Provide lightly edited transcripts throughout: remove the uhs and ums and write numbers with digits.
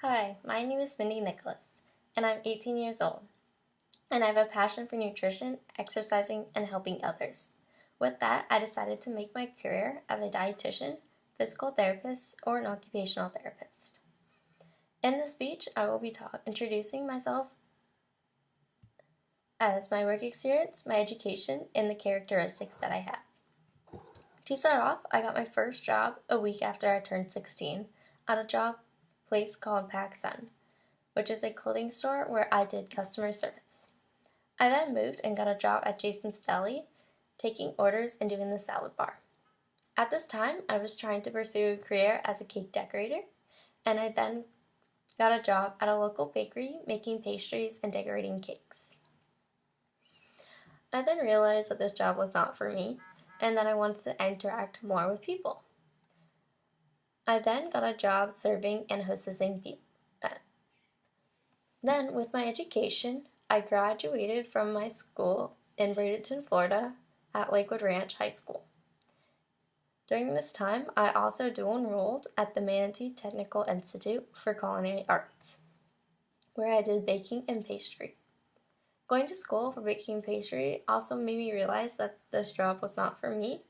Hi, my name is Mindy Nicholas, and I'm 18 years old, and I have a passion for nutrition, exercising, and helping others. With that, I decided to make my career as a dietitian, physical therapist, or an occupational therapist. In this speech, I will be introducing myself as my work experience, my education, and the characteristics that I have. To start off, I got my first job a week after I turned 16 at a job place called PacSun, which is a clothing store where I did customer service. I then moved and got a job at Jason's Deli, taking orders and doing the salad bar. At this time, I was trying to pursue a career as a cake decorator, and I then got a job at a local bakery making pastries and decorating cakes. I then realized that this job was not for me, and that I wanted to interact more with people. I then got a job serving and hostessing people. Then, with my education, I graduated from my school in Bradenton, Florida at Lakewood Ranch High School. During this time, I also dual enrolled at the Manatee Technical Institute for Culinary Arts, where I did baking and pastry. Going to school for baking and pastry also made me realize that this job was not for me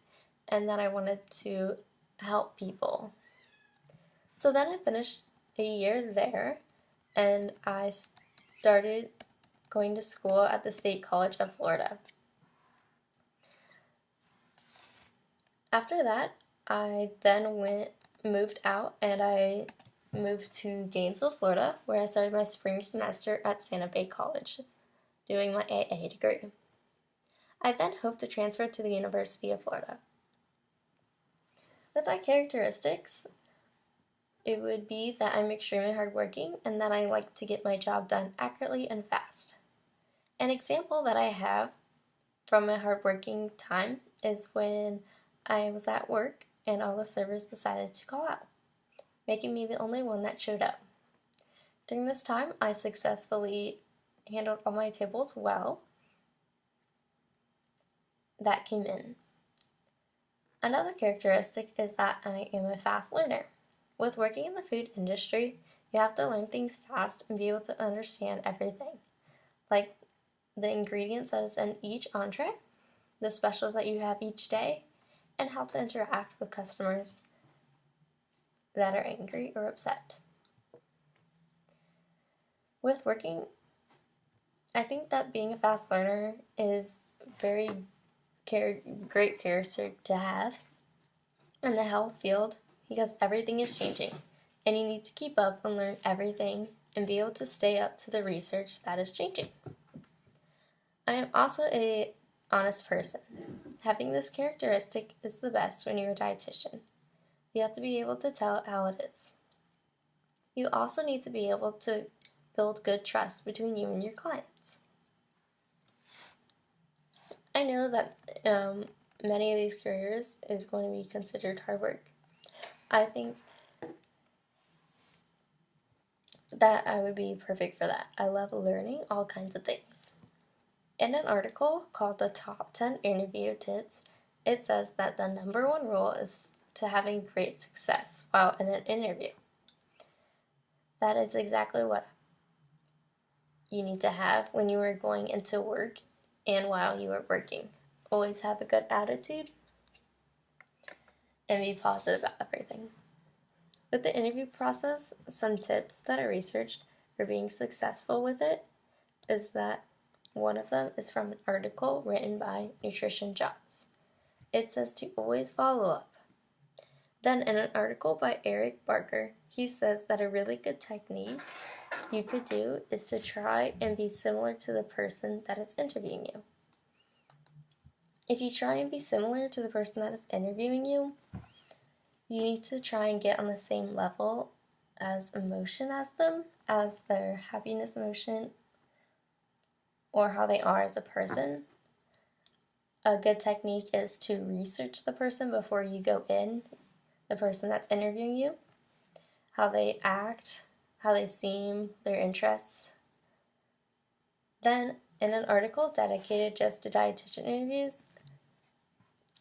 and that I wanted to help people. So then I finished a year there, and I started going to school at the State College of Florida. After that, I then moved out, and I moved to Gainesville, Florida, where I started my spring semester at Santa Fe College, doing my AA degree. I then hoped to transfer to the University of Florida. With my characteristics, it would be that I'm extremely hardworking and that I like to get my job done accurately and fast. An example that I have from my hardworking time is when I was at work and all the servers decided to call out, making me the only one that showed up. During this time, I successfully handled all my tables well that came in. Another characteristic is that I am a fast learner. With working in the food industry, you have to learn things fast and be able to understand everything, like the ingredients that is in each entree, the specials that you have each day, and how to interact with customers that are angry or upset. With working, I think that being a fast learner is very great characteristic to have in the health field, because everything is changing and you need to keep up and learn everything and be able to stay up to the research that is changing. I am also an honest person. Having this characteristic is the best when you're a dietitian. You have to be able to tell it how it is. You also need to be able to build good trust between you and your clients. I know that many of these careers is going to be considered hard work. I think that I would be perfect for that. I love learning all kinds of things. In an article called The Top 10 Interview Tips, it says that the number one rule is to having great success while in an interview. That is exactly what you need to have when you are going into work and while you are working. Always have a good attitude and be positive about everything. With the interview process, some tips that I researched for being successful with it is that one of them is from an article written by Nutrition Jobs. It says to always follow up. Then in an article by Eric Barker, he says that a really good technique you could do is to try and be similar to the person that is interviewing you. If you try and be similar to the person that is interviewing you, you need to try and get on the same level as emotion as them, as their happiness emotion, or how they are as a person. A good technique is to research the person before you go in, the person that's interviewing you, how they act, how they seem, their interests. Then, in an article dedicated just to dietitian interviews,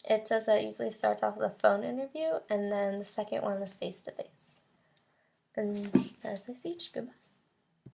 it says that it usually starts off with a phone interview, and then the second one is face-to-face. And as I say, goodbye.